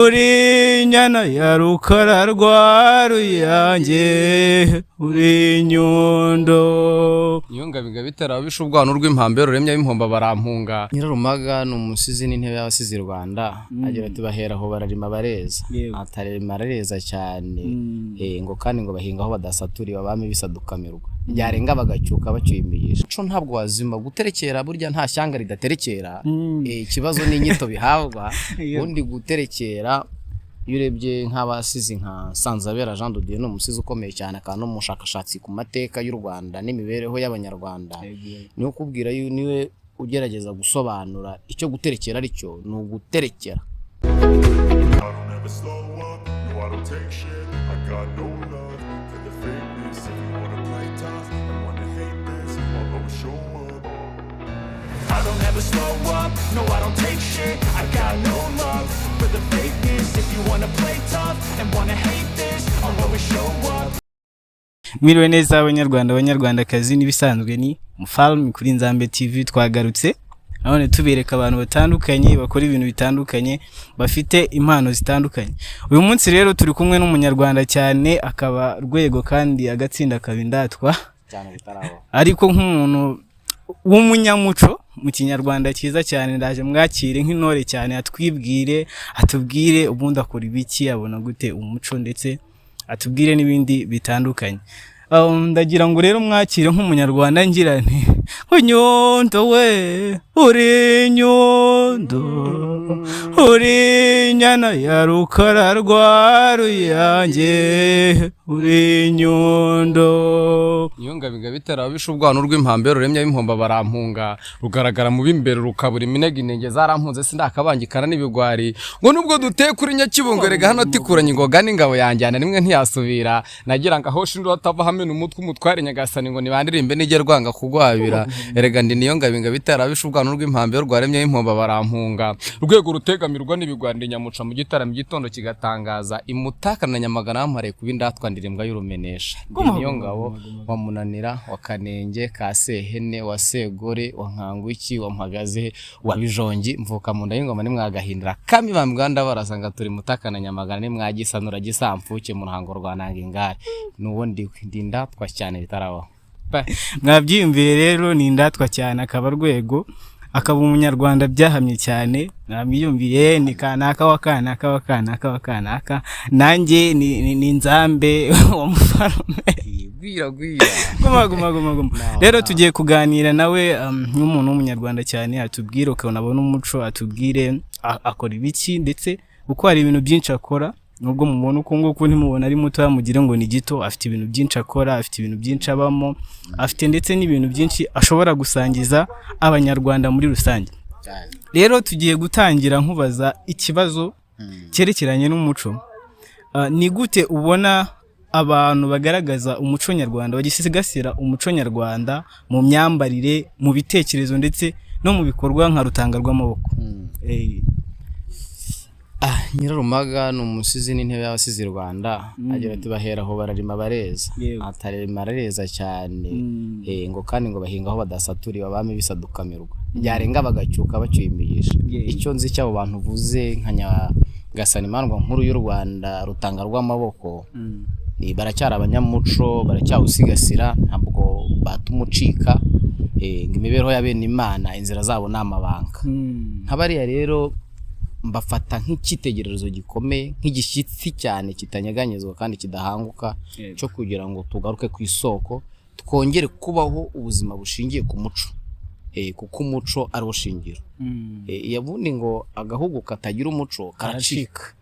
uri nyana ya rukara rwa ruyange uri nyundo niyo ngabiga bitera bisha ubwana rw'impambe ruremya b'impomba barampunga. Nyirarumaga ni umusizi n'intebe y'abasizi Rwanda agira ati bahera aho bararima bareza atarema bareza cyane ngo kandi ngo bahinga aho badasaturiye abami bisadukamirwa byarenga bagacyuka bacyimigisha co ntabwo wazima guterekera burya nta shyanga ridaterekera ikibazo n'inyito bihabwa undi guterekera yurebye nk'abasizi nka Sanzabera Jean de Dieu no umusizi ukomeye cyane akano mushakashatsi ku mateka y'u Rwanda n'imibereho y'abanyarwanda niyo kubwira niwe ugerageza gusobanura icyo guterekera ari cyo ni uguterekera. I don't ever slow up, no I don't take shit. I got no love for the fakeness. If you wanna play tough and wanna hate this, I'll always show up. Mwiriwe neza abanyarwandakazi nibisanzwe ni Mufalme kuri Nzambe TV twagarutse none tubereka abantu batandukanye bakora ibintu bitandukanye bafite impano zitandukanye. Uyu munsi rero turi kumwe n'umunyarwanda cyane akaba rwego kandi agatsinda kabindatwa cyane bitaraho ariko nk'umuntu w'umunyamuco mu kinyarwanda cyiza cyane ndaje mwakire nk'intore cyane atubwire ubundi akora ibiki abona gute umuco ndetse atubwire n'ibindi bitandukanye. Ndagira ngo rero mwakire nk'umunyarwanda ngira nti Nyundo we uri nyundo uri nyana ya rukara rwa ruyange uri nyundo niyo ngabiga bitera bisha ubwana rw'impambe ruremya b'impomba barampunga rugaragara mu bimbere rukabura iminega inenge zarampunze sindakabangikana n'ibigwari ngo nubwo duteye kuri Nyakibungerega hano tikuranye ingoga n'ingabo yanjyana nimwe ntiyasubira nagira ngo aho shindura atava hamwe umutwe umutware Nyagasani ngo nibandirimbe nige rwanga kugwabira erega ndi niyo ngabiga bitera bisha ubwana rw'impambe rwaremya b'impomba barampunga rwego rutegamirwa n'ibigwari nyamuca mu gitaramo gitondo kigatangaza imutakana Nyamagana amare kubindatwa ndirimba y'urumenesha niyo ngabo wa Munanira wa Kanenge ka Sehene wa Segore wa Nkangwiki wa Mpagaze wa Bijongi mvuka mu nda y'ingoma nimwagahindira kami bambwanda barasanga turi mutakana Nyamagana nimwagisanura gisamfuke mu ruhango rwa Nangingare nuwo ndindatwa cyane bitaraho mwabyiyumviye rero ni indatwa cyane akaba rwego akaba umunyarwanda byahamye cyane mwiyumviye ni kanaka wakanaka nanjye ni Nzambe wa Mufalme guma rero tugiye kuganira nawe nk'umuntu w'umunyarwanda cyane atubwire ukabona umuco atubwire akora ibiki ndetse uko hari ibintu byinshi akora nubwo mubona uko nguko ntimubona ari muto mugire ngo ni gito afite ibintu byinshi akora afite ibintu byinshi abamo afite ndetse n'ibintu byinshi ashobora gusangiza abanyarwanda muri rusange. Rero tugiye gutangira nkubaza ikibazo cyerekeranye n'umuco. Ni gute ubona abantu bagaragaza umuco nyarwanda bagisigasira umuco nyarwanda mu myambarire mu bitekerezo ndetse no mu bikorwa nka rutanga rw'amaboko? Nyirarumaga ni umusizi n'intebe y'abasizi Rwanda agira ati bahera aho bararima bareza atarema bareza cyane ngo kandi ngo bahinga aho badasaturiye abami bisadukamirwa byarenga bagacyuka bacyimigisha icyo nzi cy'abo bantu vuze nka Nyagasani Imandwa nkuru y'u Rwanda rutanga rw'amaboko baracyari abanyamuco baracyawusigasira ntabwo batumucika ngo imibereho ya bene Imana inzira zabo n'amabanga nk'abariya rero mbafata nk'ikitegererezo gikomeye nk'igishyitsi cyane kitanyeganyezwa kandi kidahanguka cyo kugira ngo tugaruke ku isoko twongere kubaho ubuzima bushingiye ku muco kuko umuco ari ushingiro yabundi ngo agahugu katagira umuco karacika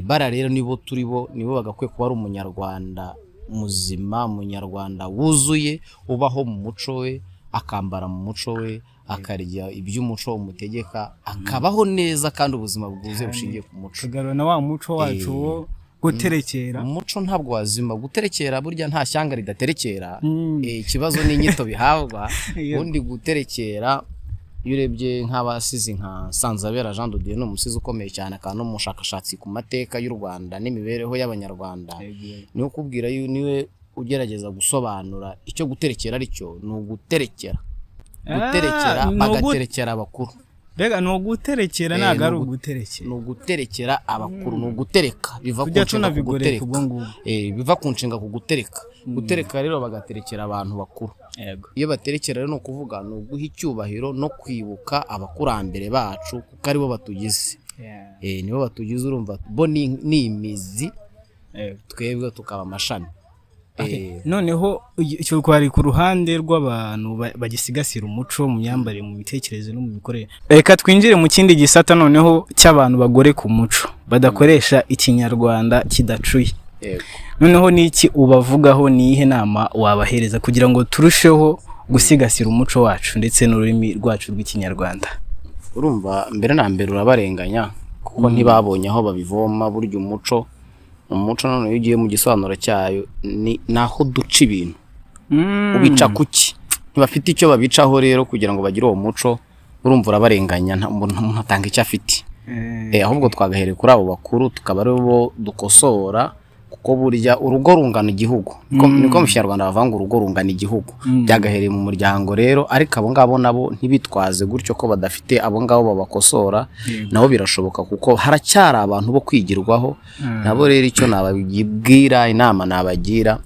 bara rero nibo turibo nibo bagakwiye kuba ari umunyarwanda muzima umunyarwanda wuzuye ubaho mu muco we akambara mu muco we akarya iby'umuco umutegeka akabaho neza kandi ubuzima bwuzuye bushingiye ku muco tugarana wa muco wacu wo guterekera umuco ntabwo wazima guterekera burya nta shyanga ridaterekera ikibazo n'inyito bihabwa undi guterekera yurebye nk'abasizi nka Sanzabera Jean de Dieu no umusizi ukomeye cyane akano mushakashatsi ku mateka y'u Rwanda n'imibereho y'abanyarwanda niyo kubwira niwe ugerageza gusobanura icyo guterekera ari cyo ni uguterekera bagaterekera abakuru Bega no guterekera naga ari uguterekera. No guterekera abakuru no gutereka biva Kujya tunabigoreka ubwo ngubu. Biva kunshinga kugutereka. Gutereka rero bagaterekera abantu bakuru. Yego. Iyo baterekera rero no kuvuga no guha icyubahiro no kwibuka abakurambere bacu kuko aribo batugize. Nibo batugize urumva bo ni imizi. Twebwe tukaba amashami. Noneho icyo kwari ku ruhande rw'abantu bagisigasira umuco mu myambarire mu bitekerezo no mu bikorere. Reka twinjire mu kindi gisata noneho cy'abantu bagore ku muco badakoresha ikinyarwanda kidacuye. Noneho niki ubavugaho nihe nama wabahereza kugira ngo turusheho gusigasira umuco wacu ndetse n'ururimi rwacu rw'ikinyarwanda? Urumva mbere na mbere urabarenganya kuko ntibabonye aho babivoma buryo umuco none iyo ugiye mu gisobanuro cyayo ni naho duca ibintu ubica kuki ntibafite icyo babicaho rero kugira ngo bagire uwo muco urumva urabarenganya umuntu atanga icyo afite ahubwo twagahere kuri abo bakuru tukaba aribo dukosora kuko burya urugo rungana igihugu niko mu Kinyarwanda bavanga urugo rungana igihugu byagahereye mu muryango rero ariko abo ngabo nabo ntibitwaze gutyo ko badafite abo ngabo babakosora nabo birashoboka kuko haracyari abantu bo kwigirwaho nabo rero icyo nababwira inama nabagira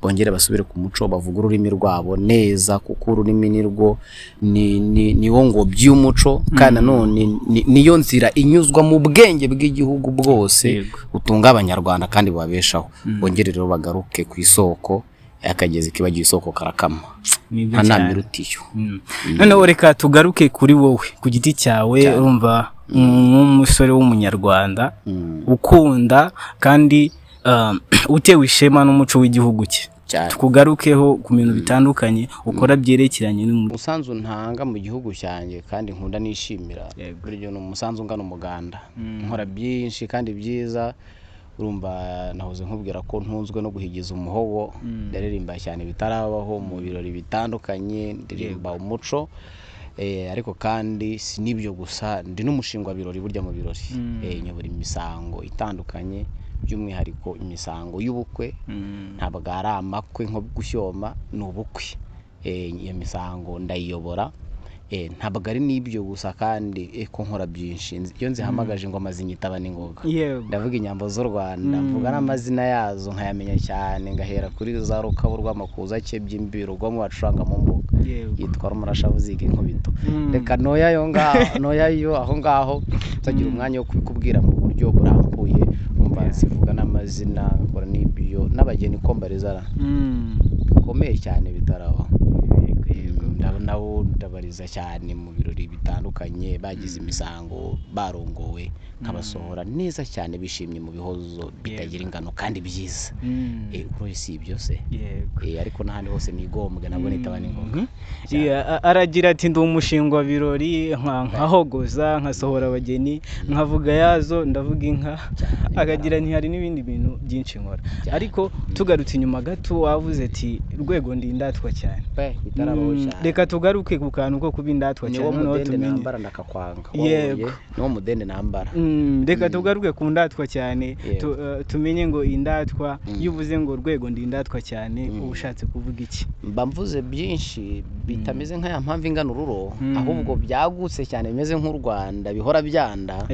bongere basubire ku muco bavuga ururimi rwabo neza kuko ururimi nirwo niwo ngo by'umuco kandi none niyo nzira inyuzwa mu bwenge bw'igihugu bwose utunga abanyarwanda kandi babeshaho bongere rero bagaruke ku isoko yakageze kibagiye isoko karakama ntamirutiyo. Noneho reka tugaruke kuri wowe ku giti cyawe urumva nk'umusore w'umunyarwanda ukunda kandi utewe ishema n'umuco w'igihugu cye. Tukugarukeho ku bintu bitandukanye ukora byerekeranye n'umusanzu ntanga mu gihugu cyanjye kandi nkunda nishimira buryo n'umusanzu ngana umuganda nkora byinshi kandi byiza urumva nahoze nkubwira ko ntunzwe no guhigiza umuhogo ndaririmba cyane bitarabaho mu birori bitandukanye ndirimba umuco ariko kandi si nibyo gusa ndi n'umushingwa birori burya mu birori nyobora imisango itandukanye by'umwihariko imisango y'ubukwe ntabwo ari amakwe nko gushyoma n'ubukwe iyo misango ndayiyobora ntabwo ari n'ibyo gusa kandi ko nkora byinshi iyo nzihamagaje ngo amazinyitaba n'ingoga ndavuga inyambo z'u Rwanda mvuga n'amazina yazo nkayamenya cyane ngahera kuri za Rukabu rw'amakuza cye by'imbiro rwo mu bacuranga mu mbuga yitwa Rumurashavu ziga inkubito reka noyayo aho ngaho nzagira umwanya wo kubikubwira mu buryo burambuye zivuga n'amazina akora n'ibyo n'abageni ko mbarizara bikomeye cyane bitaraho nabo ndabariza cyane mu birori bitandukanye bagize imisango barongowe nkabasohora neza cyane bishimye mu bihozo bitagira ingano kandi byiza kuri si byose ariko n'ahandi hose nigombwe nabo nitaba n'ingoga aragira ati ndi umushingwa birori nkahogoza nkasohora abageni nkavuga yazo ndavuga inka akagira ntihari n'ibindi bintu byinshi nkora ariko tugarutse inyuma gato wavuze ati rwego ndi indatwa cyane bitarabaho cyane reka tugaruke ku kantu ko kuba indatwa cyane no tumenye ndakakwanga no mudende nambara reka tugaruke ku ndatwa cyane tumenye ngo indatwa yuvuze ngo rwego ndi indatwa cyane ubushatse kuvuga iki mba mvuze byinshi bitameze nka ya mpamvu ingana ururo ahubwo byagutse cyane bimeze nk'u Rwanda bihora byanda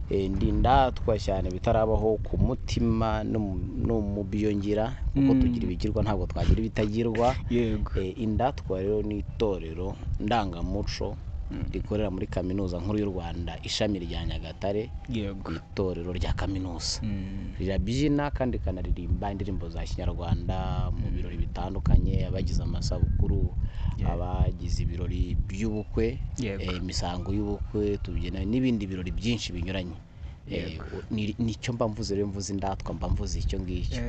ndi indatwa cyane bitarabaho ku mutima no mu biyongira kuko tugira ibigirwa ntabwo twagira ibitagirwa indatwa rero ni itorero ndangamuco rikorera muri kaminuza nkuru y'u Rwanda ishami rya Nyagatare itorero rya kaminuza rirabyina kandi kanaririmba indirimbo za Kinyarwanda mu birori bitandukanye abagize amasabukuru abagize ibirori by'ubukwe imisango y'ubukwe tubyina n'ibindi birori byinshi binyuranye nicyo mba mvuze rero mvuze indatwa mba mvuze icyo ngicyo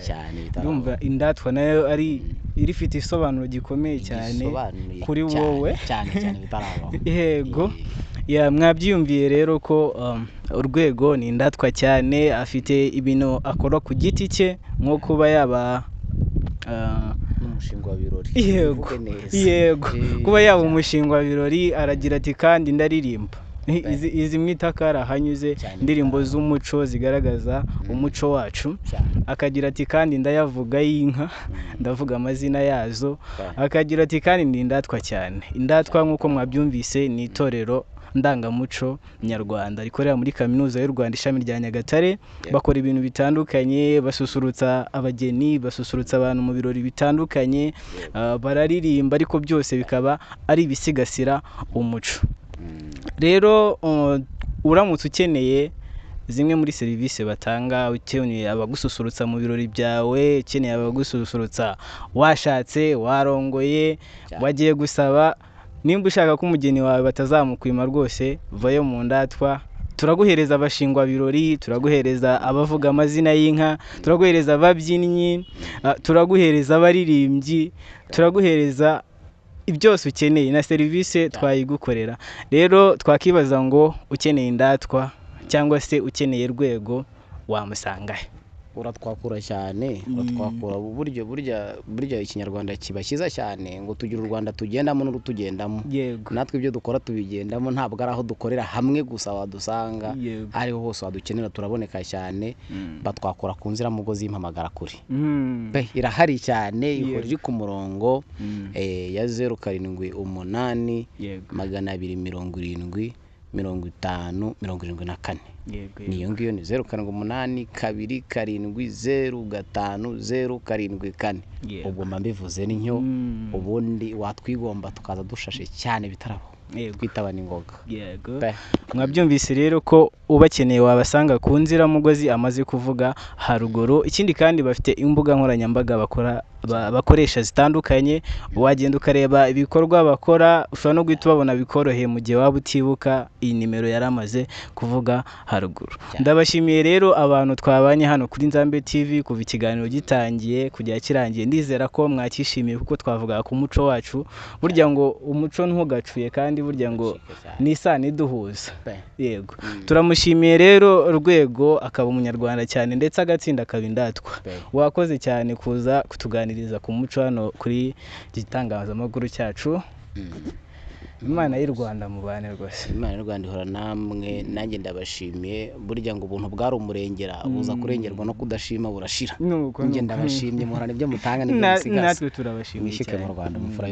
cyane yumva indatwa nayo ari irifite isobanuro gikomeye cyane kuri wowe cyane bitarabaho yego mwabyiyumviye rero ko urwego ni indatwa cyane afite ibintu akora ku giti cye nko kuba yaba umushinga wa birori yego kuba yaba umushinga wa birori aragira ati kandi ndaririmba izi mitakara hanyuze indirimbo z'umuco zigaragaza umuco wacu akagira ati kandi ndayavuga y'inka ndavuga amazina yazo akagira ati kandi ndi indatwa cyane indatwa nk'uko mwabyumvise ni itorero ndangamuco nyarwanda rikorera muri kaminuza y'u Rwanda ishami rya Nyagatare. Bakora ibintu bitandukanye, basusurutsa abageni, basusurutsa abantu mu birori bitandukanye, bararirimba, ariko byose bikaba ari ibisigasira umuco. Rero uramutse ukeneye zimwe muri serivisi batanga, ukeneye abagususurutsa mu birori byawe, ukeneye abagususurutsa washatse, warongoye, wagiye gusaba, nimba ushaka ko umugeni wawe batazamukwima rwose, vayo mu ndatwa. Turaguhereza abashingwa birori, turaguhereza abavuga amazina y'inka, turaguhereza ababyinnyi, turaguhereza abaririmbyi, turaguhereza byose ukeneye, na serivisi twayigukorera. Rero twakibaza ngo ukeneye indatwa cyangwa se ukeneye Rwego wamusangahe? Uratwakura cyane, uratwakura burya ikinyarwanda kiba cyiza cyane, ngo tugira u Rwanda tugendamo n'urutugendamo. Natwe ibyo dukora tubigendamo, ntabwo ari aho dukorera hamwe gusa wadusanga, ariho hose wadukenera turaboneka cyane. Batwakura ku nziramugozi y'impamagara kure, irahari cyane, ihora iri ku murongo ya 078 270 5074. Niyo ngiyo ni 078 270 5074. Ubwo mbivuze ni nyo, ubundi watwigomba tukaza dushashe cyane bitaraho, twitaba n'ingoga. Mwabyumvise rero ko ubakeneye wabasanga ku nziramugozi amaze kuvuga haruguru. Ikindi kandi bafite imbuga nkoranyambaga bakoresha zitandukanye, wagenda ukareba ibikorwa bakora, ushobora no guhita ubabona bikoroheye mu gihe waba utibuka iyi nimero yaramaze kuvuga haruguru. Ndabashimiye rero abantu twabanye hano kuri Nzambe TV kuva ikiganiro gitangiye kujya kirangiye. Ndizera ko mwakishimiye kuko twavuga ku muco wacu, burya ngo umuco ntugacuye, kandi burya ngo nisana iduhuza. Yego, turamushimiye rero Rwego, akaba umunyarwanda cyane ndetse agatsinda akaba indatwa. Wakoze cyane kuza kutuganiriza ku muco hano kuri gitangazamakuru cyacu. Imana y'u Rwanda mubane rwose. Imana y'u Rwanda ihora namwe, nanjye ndabashimiye. Burya ngo ubuntu bwari umurengera, buza kurengerwa no kudashima burashira. Njye ndabashimye, muhorana ibyo mutanga n'ibyo musigasa. Natwe turabashimiye cyane. Mwishike mu Rwanda, mufura y'u Rwanda.